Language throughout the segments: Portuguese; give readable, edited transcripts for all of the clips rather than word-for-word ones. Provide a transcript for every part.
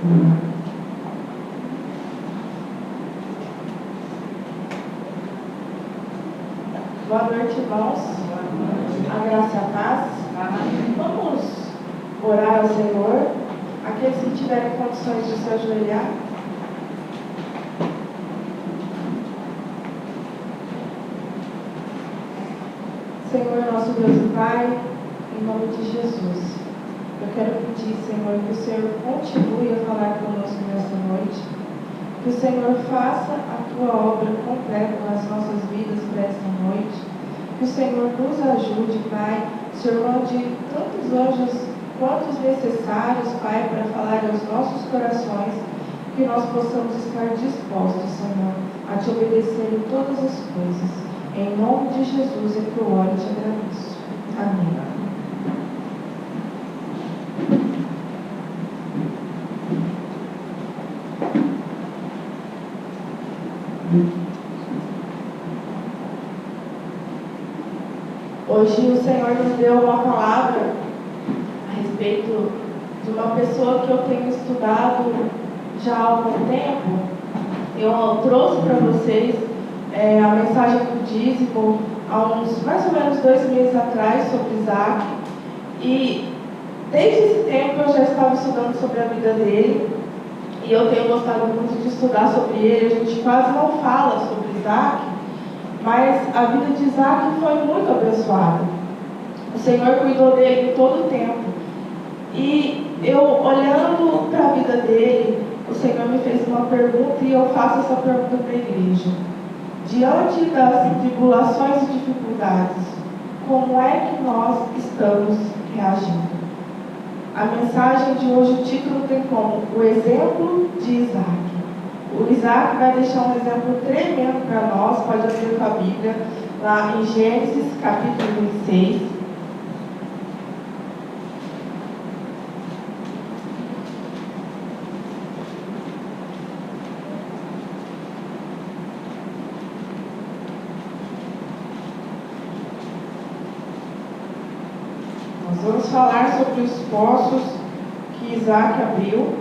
Boa noite, irmãos. A graça e a paz. Vamos orar ao Senhor. Aqueles que tiverem condições de se ajoelhar. Senhor, nosso Deus e Pai, em nome de Jesus, eu quero pedir, Senhor, que o Senhor continue a falar conosco nesta noite, que o Senhor faça a Tua obra completa nas nossas vidas para esta noite, que o Senhor nos ajude, Pai, o Senhor mande tantos anjos quantos necessários, Pai, para falar aos nossos corações, que nós possamos estar dispostos, Senhor, a Te obedecer em todas as coisas. Em nome de Jesus é que eu oro e te agradeço. Amém. Hoje o Senhor nos deu uma palavra a respeito de uma pessoa que eu tenho estudado já há algum tempo. Eu trouxe para vocês a mensagem do dízimo há uns mais ou menos 2 meses atrás sobre Isaac, e desde esse tempo eu já estava estudando sobre a vida dele e eu tenho gostado muito de estudar sobre ele. A gente quase não fala sobre Isaac, mas a vida de Isaac foi muito abençoada. O Senhor cuidou dele em todo o tempo, e eu olhando para a vida dele, o Senhor me fez uma pergunta e eu faço essa pergunta para a igreja. Diante das tribulações e dificuldades, como é que nós estamos reagindo? A mensagem de hoje, o título tem como o exemplo de Isaac. O Isaac vai deixar um exemplo tremendo para nós. Pode abrir com a Bíblia, lá em Gênesis capítulo 26. Vamos falar sobre os poços que Isaac abriu.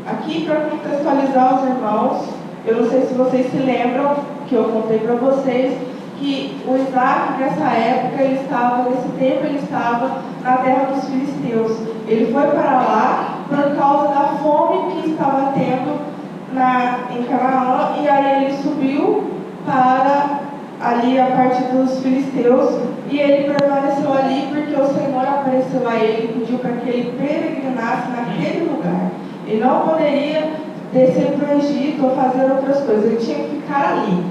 Aqui, para contextualizar os irmãos, eu não sei se vocês se lembram que eu contei para vocês que o Isaac, nessa época, nesse tempo, ele estava na terra dos filisteus. Ele foi para lá por causa da fome que estava tendo em Canaã, e aí ele subiu para ali a parte dos filisteus, e ele permaneceu ali porque o Senhor apareceu a ele e pediu para que ele peregrinasse naquele lugar. Ele não poderia descer para o Egito ou fazer outras coisas, ele tinha que ficar ali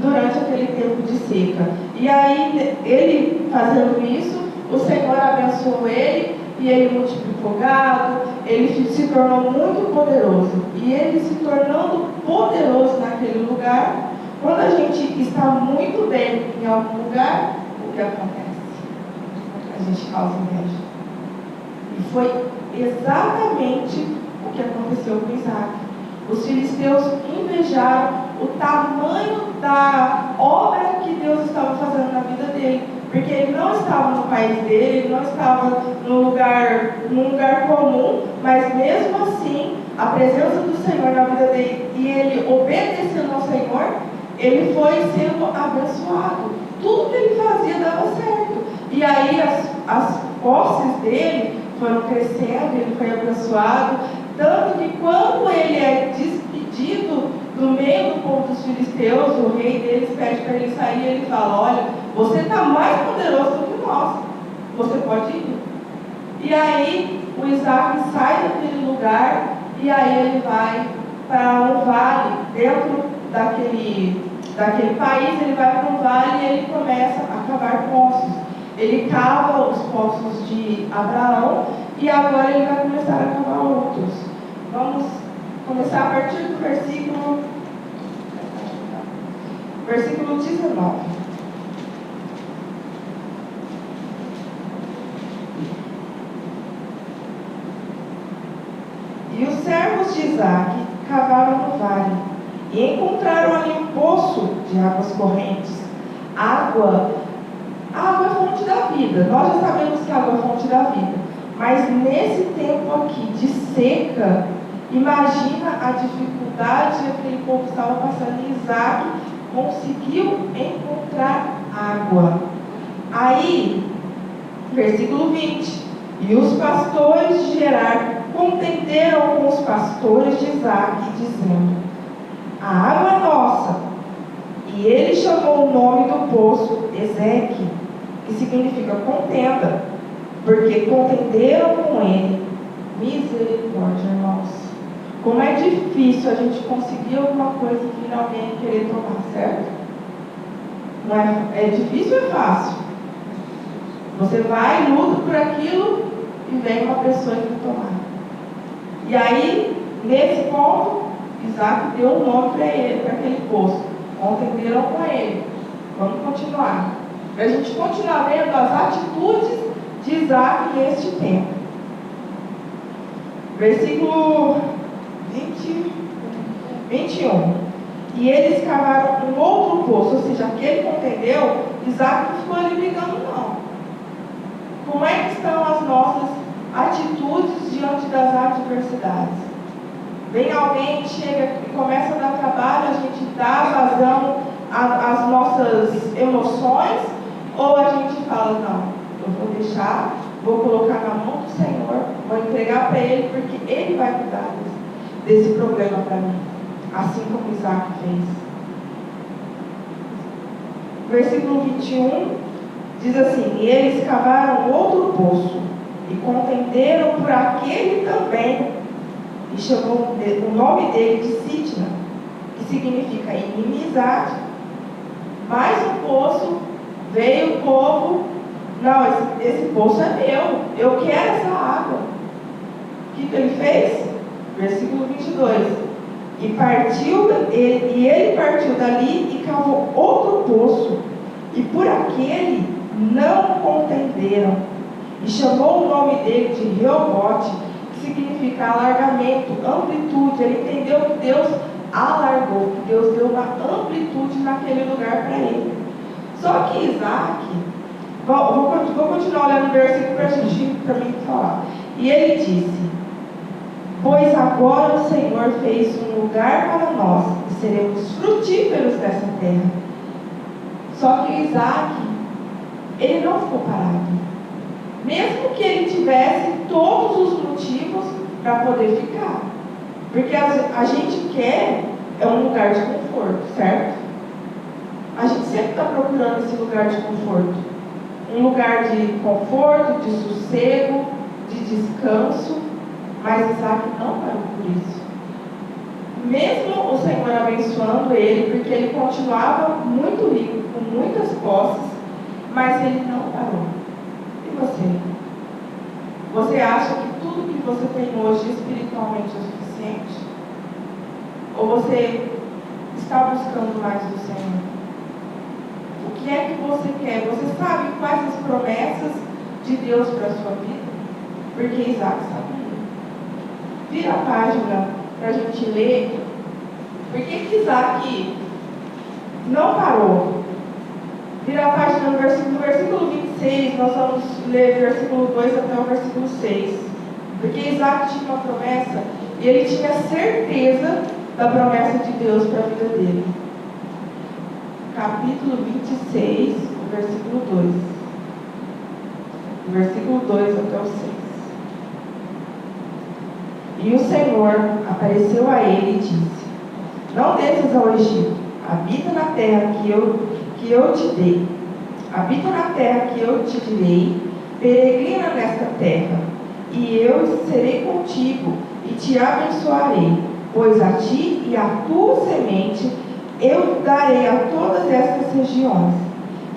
durante aquele tempo de seca. E aí, ele fazendo isso, o Senhor abençoou ele, e ele multiplicou gado, ele se tornou muito poderoso. E ele se tornando poderoso naquele lugar, quando a gente está muito bem em algum lugar, o que acontece? A gente causa inveja. E foi exatamente o que aconteceu com Isaac. Os filisteus invejaram o tamanho da obra que Deus estava fazendo na vida dele. Porque ele não estava no país dele, ele não estava num lugar comum, mas mesmo assim, a presença do Senhor na vida dele e ele obedecendo ao Senhor, ele foi sendo abençoado. Tudo que ele fazia dava certo. E aí as posses dele foram crescendo, ele foi abençoado. Tanto que quando ele é despedido do meio do povo dos filisteus, o rei deles pede para ele sair, e ele fala: olha, você está mais poderoso do que nós, você pode ir. E aí o Isaac sai daquele lugar, e aí ele vai para um vale dentro daquele país. Ele vai para um vale e ele começa a cavar poços. Ele cava os poços de Abraão, e agora ele vai começar a cavar outros. Vamos começar a partir do versículo 19. E os servos de Isaac cavaram no vale e encontraram ali um poço de águas correntes. Água é fonte da vida. Nós já sabemos que água é fonte da vida. Mas nesse tempo aqui de seca, imagina a dificuldade que aquele povo estava passando. E Isaac conseguiu encontrar água. Aí, versículo 20: e os pastores de Gerar contenderam com os pastores de Isaac, dizendo: a água é nossa. E ele chamou o nome do poço Ezeque, que significa contenda, porque contenderam com ele. Misericórdia, irmãos. Como é difícil a gente conseguir alguma coisa que vem alguém querer tomar, certo? Não é difícil ou é fácil? Você vai, luta por aquilo e vem uma pessoa que tomar. E aí, nesse ponto, Isaac deu um nome para ele, para aquele poço. Contenderam com ele. Vamos continuar. Para a gente continuar vendo as atitudes de Isaac neste tempo. Versículo 21. E eles cavaram um outro poço, ou seja, aquele contendeu. Isaac não ficou ali brigando, não. Como é que estão as nossas atitudes diante das adversidades? Vem alguém, chega e começa a dar trabalho, a gente dá vazão às nossas emoções, ou a gente fala, não, eu vou deixar, vou colocar na mão do Senhor, vou entregar para Ele, porque Ele vai cuidar desse problema para mim, assim como Isaac fez. Versículo 21 diz assim: e eles cavaram outro poço e contenderam por aquele também, e chamou o nome dele de Sitna, que significa inimizade. Mais um poço, veio o povo, não, esse poço é meu, eu quero essa água. O que ele fez? Versículo 22. E ele partiu dali e cavou outro poço, e por aquele não contenderam, e chamou o nome dele de Reobote, significa alargamento, amplitude. Ele entendeu que Deus alargou, que Deus deu uma amplitude naquele lugar para ele. Só que Isaac, vou continuar olhando o versículo para mim falar. E ele disse: pois agora o Senhor fez um lugar para nós, e seremos frutíferos dessa terra. Só que Isaac, ele não ficou parado. Mesmo que ele tivesse todos os motivos para poder ficar. Porque a gente quer um lugar de conforto, certo? A gente sempre está procurando esse lugar de conforto. Um lugar de conforto, de sossego, de descanso. Mas Isaac não parou por isso. Mesmo o Senhor abençoando ele, porque ele continuava muito rico, com muitas posses, mas ele não parou. E você? Você acha que tudo que você tem hoje espiritualmente é suficiente? Ou você está buscando mais do Senhor? O que é que você quer? Você sabe quais as promessas de Deus para a sua vida? Porque Isaac sabia. Vira a página para a gente ler. Por que Isaac não parou? Vira a página no versículo 26, nós vamos ler do versículo 2 até o versículo 6. Porque Isaac tinha uma promessa e ele tinha certeza da promessa de Deus para a vida dele. Capítulo 26, o versículo 2. Do versículo 2 até o 6. E o Senhor apareceu a ele e disse: não desças ao Egito, habita na terra que eu te dei. Habita na terra que eu te direi, peregrina nesta terra, e eu serei contigo e te abençoarei, pois a ti e a tua semente eu darei a todas estas regiões.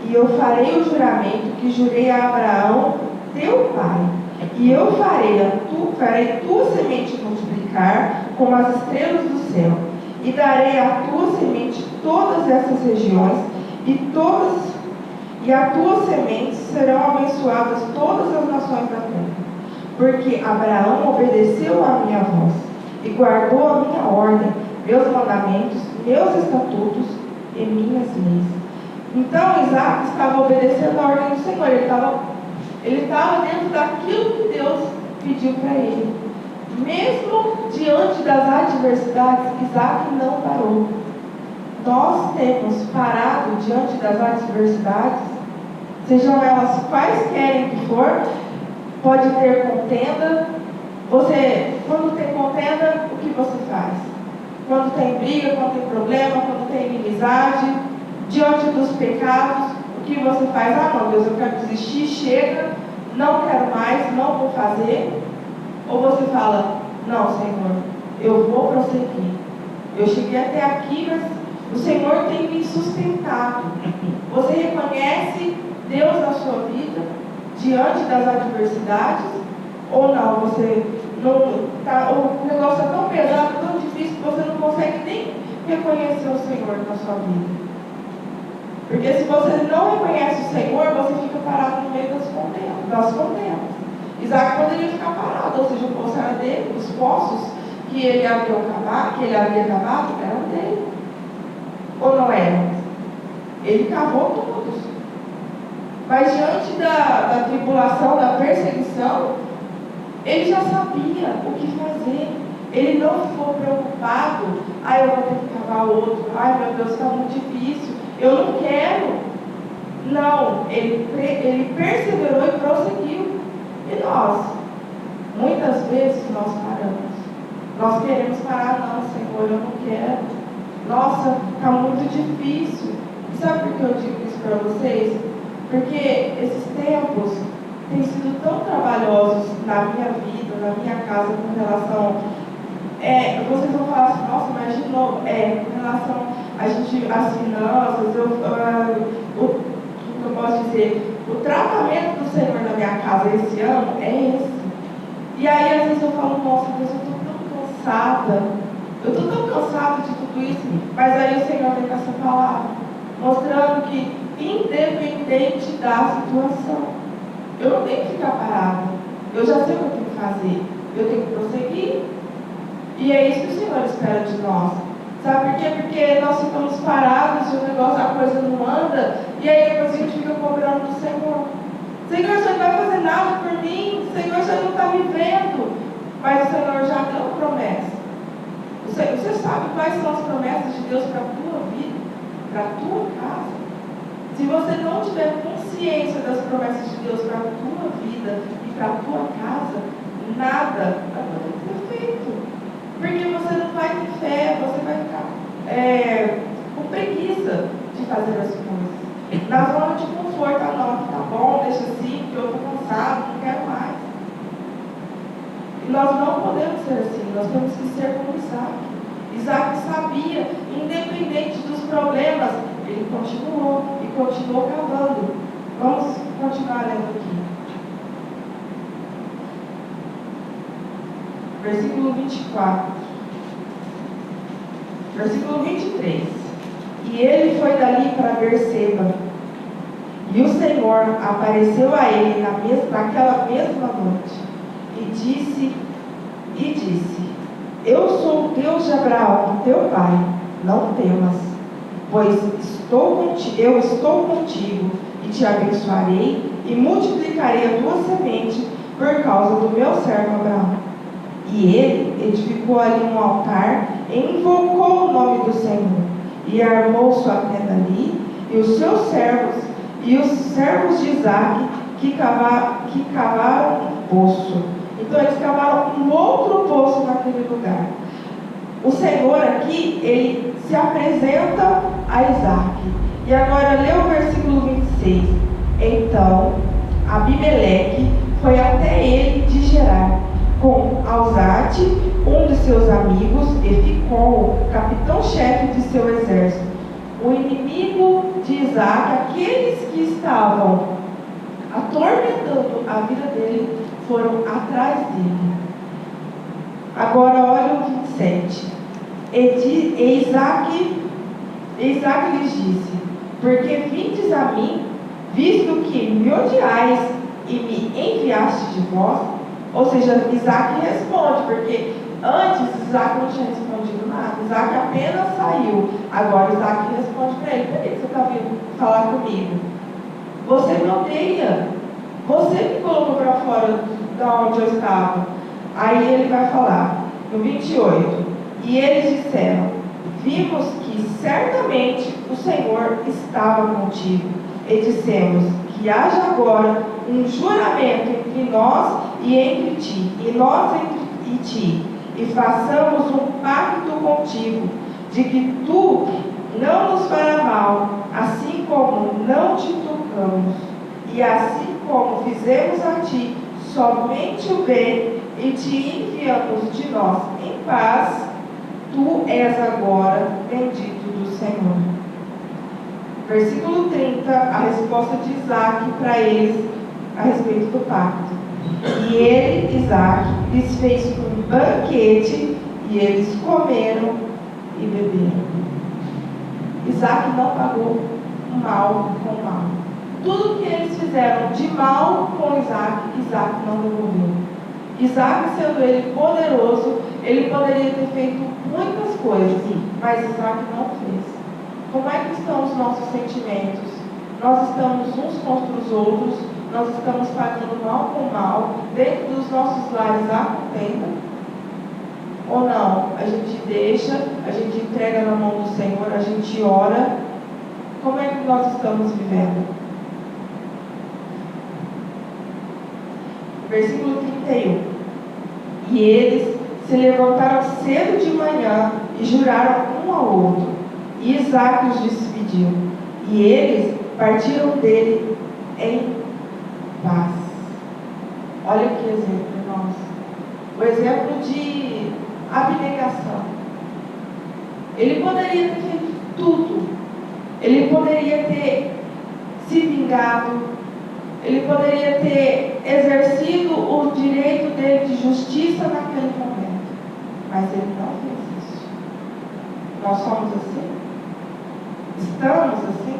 E eu farei o juramento que jurei a Abraão, teu pai. E eu farei tua semente multiplicar como as estrelas do céu. E darei à tua semente todas essas regiões, e a tua semente serão abençoadas todas as nações da terra. Porque Abraão obedeceu à minha voz e guardou a minha ordem, meus mandamentos, meus estatutos e minhas leis. Então Isaac estava obedecendo a ordem do Senhor. Ele estava dentro daquilo que Deus Deus pediu para ele. Mesmo diante das adversidades, Isaac não parou. Nós temos parado diante das adversidades, sejam elas quaisquer que for. Pode ter contenda. Você, quando tem contenda, o que você faz? Quando tem briga, quando tem problema, quando tem inimizade, diante dos pecados, o que você faz? Ah, não, Deus, eu quero desistir, chega, não quero mais, não vou fazer. Ou você fala, não, Senhor, eu vou prosseguir. Eu cheguei até aqui, mas o Senhor tem me sustentado. Você reconhece Deus na sua vida diante das adversidades? Ou não? Você não tá, o negócio é tão pesado, tão difícil, que você não consegue nem reconhecer o Senhor na sua vida. Porque se você não reconhece o Senhor, você fica parado no meio das contendas. Isaac poderia ficar parado, ou seja, o poço era dele, os poços que ele havia cavado eram dele. Ou não eram? Ele cavou todos. Mas diante da tribulação, da perseguição, ele já sabia o que fazer. Ele não ficou preocupado. Ah, eu vou ter que cavar outro. Ai, meu Deus, está muito difícil. Eu não quero. Não, ele perseverou e prosseguiu. E nós, muitas vezes nós paramos. Nós queremos parar, não, Senhor, eu não quero. Nossa, está muito difícil. E sabe por que eu digo isso para vocês? Porque esses tempos têm sido tão trabalhosos na minha vida, na minha casa, com relação. Vocês vão falar assim, nossa, mas de novo, com relação às finanças, eu posso dizer, o tratamento do Senhor na minha casa esse ano é esse. E aí, às vezes eu falo, nossa, Deus, eu estou tão cansada. Eu estou tão cansada de tudo isso. Mas aí o Senhor vem com essa palavra, mostrando que, independente da situação, eu não tenho que ficar parada. Eu já sei o que eu tenho que fazer. Eu tenho que prosseguir. E é isso que o Senhor espera de nós. Sabe por quê? Porque nós ficamos parados e o negócio, a coisa não anda. E aí depois a gente fica cobrando do Senhor. Senhor, você não vai fazer nada por mim. Senhor, você não está me vendo. Mas o Senhor já deu promessa. Você sabe quais são as promessas de Deus para a tua vida, para a tua casa? Se você não tiver consciência das promessas de Deus para a tua vida e para a tua casa, nada vai poder ser feito. Porque você não vai ter fé, você vai ficar com preguiça de fazer as coisas. Na zona de conforto, não, tá bom, deixa assim, porque eu estou cansado, não quero mais. E nós não podemos ser assim, nós temos que ser como Isaac. Isaac sabia, independente dos problemas, ele continuou e continuou cavando. Vamos continuar lendo aqui. Versículo 24. Versículo 23. E ele foi dali para Berseba. E o Senhor apareceu a ele naquela mesma noite. E disse, eu sou o Deus de Abraão, teu pai, não temas, pois eu estou contigo, e te abençoarei, e multiplicarei a tua semente por causa do meu servo Abraão. E ele edificou ali um altar, e invocou o nome do Senhor, e armou sua tenda ali, e os seus servos, e os servos de Isaque, que cavaram um poço. Então eles cavaram um outro poço naquele lugar. O Senhor aqui, ele se apresenta a Isaque. E agora lê o versículo 26. Então Abimeleque foi até ele de Gerar, com Alzate, um de seus amigos, e Ficol, capitão-chefe de seu exército. O inimigo de Isaque, aqueles que estavam atormentando a vida dele, foram atrás dele. Agora olha o 27. E Isaac lhes disse, porque vindes a mim, visto que me odiais e me enviaste de vós. Ou seja, Isaac responde, porque antes Isaac não tinha respondido nada. Isaac apenas saiu. Agora Isaac responde para ele, por que você está vindo falar comigo? Você me odeia. Você me colocou para fora da onde eu estava. Aí ele vai falar, no 28, e eles disseram: vimos que certamente o Senhor estava contigo, e dissemos que haja agora um juramento entre nós e entre ti, e nós entre ti, e façamos um pacto contigo, de que tu não nos fará mal, assim como não te tocamos, e assim como fizemos a ti somente o bem, e te enviamos de nós em paz, tu és agora bendito do Senhor. Versículo 30, a resposta de Isaac para eles a respeito do pacto. E ele, Isaac, lhes fez um banquete, e eles comeram e beberam. Isaac não pagou mal com mal. Tudo que eles fizeram de mal com Isaac, Isaac não devolveu. Isaac, sendo ele poderoso, ele poderia ter feito muitas coisas, mas Isaac não fez. Como é que estão os nossos sentimentos? Nós estamos uns contra os outros, nós estamos pagando mal com mal, dentro dos nossos lares há contenda? Ou não? A gente deixa, a gente entrega na mão do Senhor, a gente ora. Como é que nós estamos vivendo? Versículo 31. E eles se levantaram cedo de manhã e juraram um ao outro. E Isaac os despediu. E eles partiram dele em paz. Olha que exemplo, irmãos. O exemplo de abnegação. Ele poderia ter feito tudo. Ele poderia ter se vingado. Ele poderia ter exercido o direito dele de justiça naquele momento. Mas ele não fez isso. Nós somos assim? Estamos assim?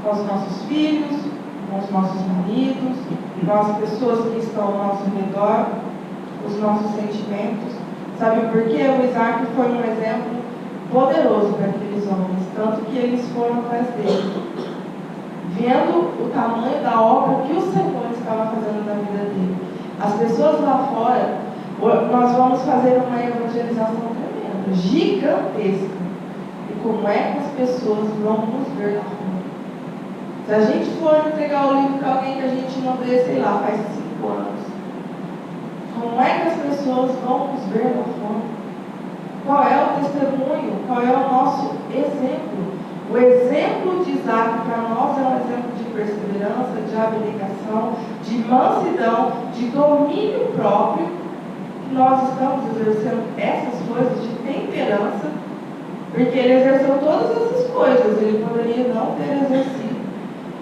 Com os nossos filhos, com os nossos maridos, com as pessoas que estão ao nosso redor, os nossos sentimentos. Sabe por quê? O Isaac foi um exemplo poderoso para aqueles homens, tanto que eles foram atrás dele, vendo o tamanho da obra que o Senhor estava fazendo na vida dele. As pessoas lá fora, nós vamos fazer uma evangelização tremenda, gigantesca. E como é que as pessoas vão nos ver lá fora? Se a gente for entregar o livro para alguém que a gente não vê, sei lá, faz 5 anos, como é que as pessoas vão nos ver lá fora? Qual é o testemunho? Qual é o nosso exemplo? O exemplo de Isaac para nós é um exemplo de perseverança, de abnegação, de mansidão, de domínio próprio. Nós estamos exercendo essas coisas de temperança, porque ele exerceu todas essas coisas, ele poderia não ter exercido.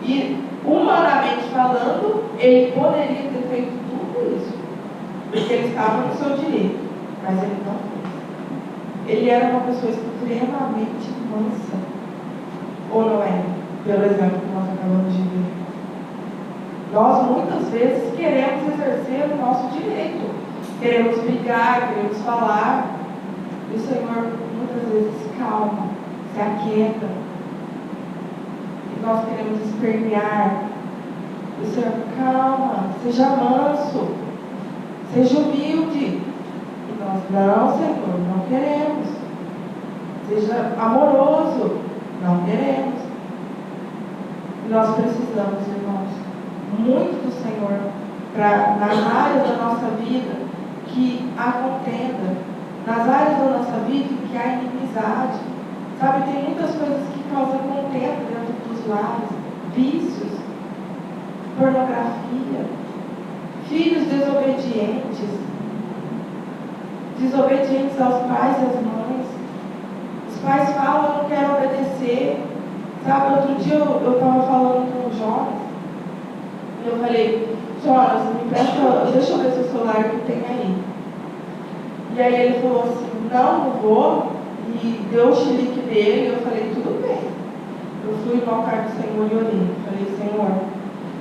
E, humanamente falando, ele poderia ter feito tudo isso, porque ele estava no seu direito, mas ele não fez. Ele era uma pessoa extremamente mansa. Ou não é? Pelo exemplo que nós acabamos de ver. Nós muitas vezes queremos exercer o nosso direito. Queremos brigar, queremos falar. E o Senhor muitas vezes se calma, se aquieta. E nós queremos espernear. E o Senhor, calma, seja manso, seja humilde. E nós, não, Senhor, não queremos. Seja amoroso. Não queremos. Nós precisamos, irmãos, muito do Senhor para, nas áreas da nossa vida que há contenda, nas áreas da nossa vida que há inimizade. Sabe, tem muitas coisas que causam contenda dentro dos lares, vícios, pornografia, filhos desobedientes, desobedientes aos pais e às mães. Os pais falam, eu não quero obedecer. Sabe, outro dia eu estava falando com o Jonas, e eu falei, Jonas, me presta, deixa eu ver seu celular que tem aí. E aí ele falou assim, não vou, e deu o chilique dele, eu falei, tudo bem. Eu fui no altar do Senhor e orei. Falei, Senhor,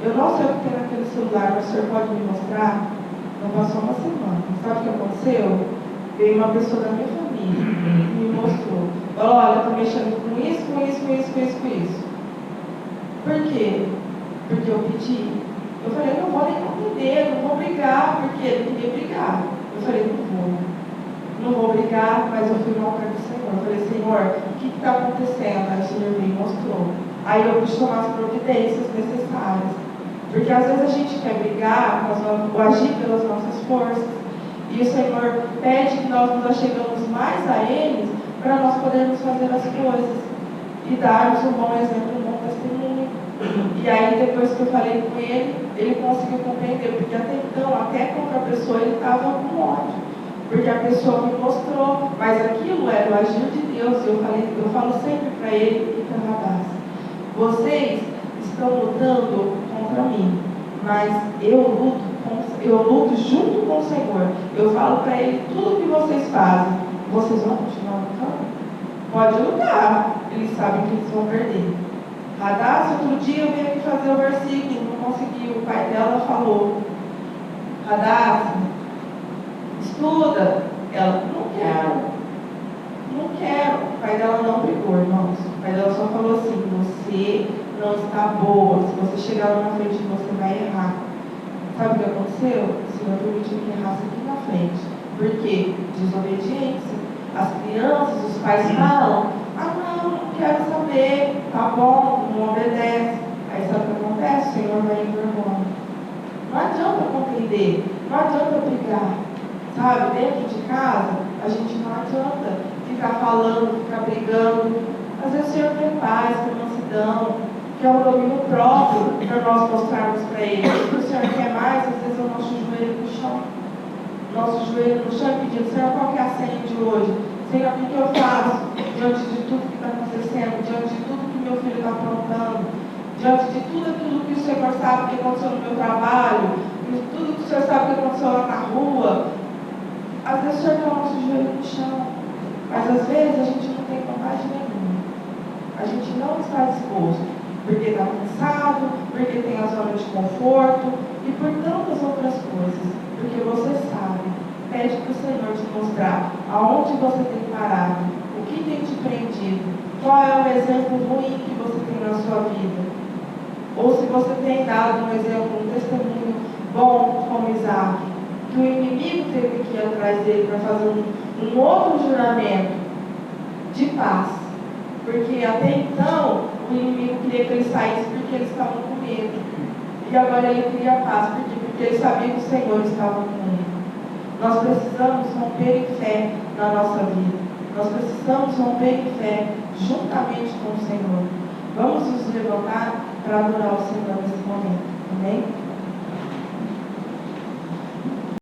eu não sei o que tem naquele celular, mas o Senhor pode me mostrar? Não passou uma semana. Sabe o que aconteceu? Veio uma pessoa da minha família e me mostrou. Falou, olha, eu estou mexendo com isso, com isso, com isso, com isso, com isso. Por quê? Porque eu pedi. Eu falei, não vou nem entender, não vou brigar, e ele queria brigar. Eu falei, não vou brigar, mas eu fui no altar do Senhor. Eu falei, Senhor, o que está acontecendo? Aí o Senhor veio e mostrou. Aí eu pude tomar as providências necessárias. Porque às vezes a gente quer brigar, ou agir pelas nossas forças, e o Senhor pede que nós nos achegamos mais a eles para nós podermos fazer as coisas e darmos um bom exemplo, um bom testemunho. E aí depois que eu falei com ele conseguiu compreender, porque até então, até contra a pessoa, ele estava com ódio, porque a pessoa me mostrou, mas aquilo era o agir de Deus. E eu falo sempre para ele e para a Radassa, vocês estão lutando contra mim, mas eu luto junto com o Senhor. Eu falo para ele, tudo que vocês fazem, vocês vão continuar lutando? Pode lutar, eles sabem que eles vão perder. Radassa, outro dia eu vim aqui fazer o versículo, não consegui, o pai dela falou, Radassa, estuda. Ela, não quero. O pai dela não brigou, irmãos. O pai dela só falou assim, você não está boa, se você chegar lá na frente você vai errar. Sabe o que aconteceu? O Senhor permitiu que errasse aqui na frente. Por quê? Desobediência. As crianças, os pais falam, não quero saber, tá bom, não obedece. Aí sabe o que acontece? O Senhor vai envergonhando. Não adianta compreender, não adianta brigar. Sabe, dentro de casa, a gente não adianta ficar falando, ficar brigando. Às vezes o Senhor tem paz, tem mansidão, que é um domínio próprio para nós mostrarmos para Ele. O que o Senhor quer mais, às vezes, é o nosso joelho no chão. Nosso joelho no chão pedindo, Senhor, qual que é a senha de hoje? Senhor, o que eu faço diante de tudo que está acontecendo, diante de tudo que meu filho está aprontando, diante de tudo aquilo que o Senhor sabe que aconteceu no meu trabalho, de tudo que o Senhor sabe que aconteceu lá na rua. Às vezes o Senhor quer o nosso joelho no chão, mas às vezes a gente não tem vontade nenhuma. A gente não está disposto, porque está cansado, porque tem a zona de conforto e por tantas outras coisas. Porque você sabe, pede para o Senhor te mostrar aonde você tem parado, o que tem te prendido, qual é o exemplo ruim que você tem na sua vida. Ou se você tem dado um exemplo, um testemunho bom como Isaac, que o inimigo teve que ir atrás dele para fazer um outro juramento de paz. Porque até então o inimigo queria que ele saísse porque eles estavam com medo. E agora ele queria paz. Por quê? Porque ele sabia que o Senhor estava com ele. Nós precisamos romper em fé na nossa vida. Nós precisamos romper em fé juntamente com o Senhor. Vamos nos levantar para adorar o Senhor nesse momento. Amém?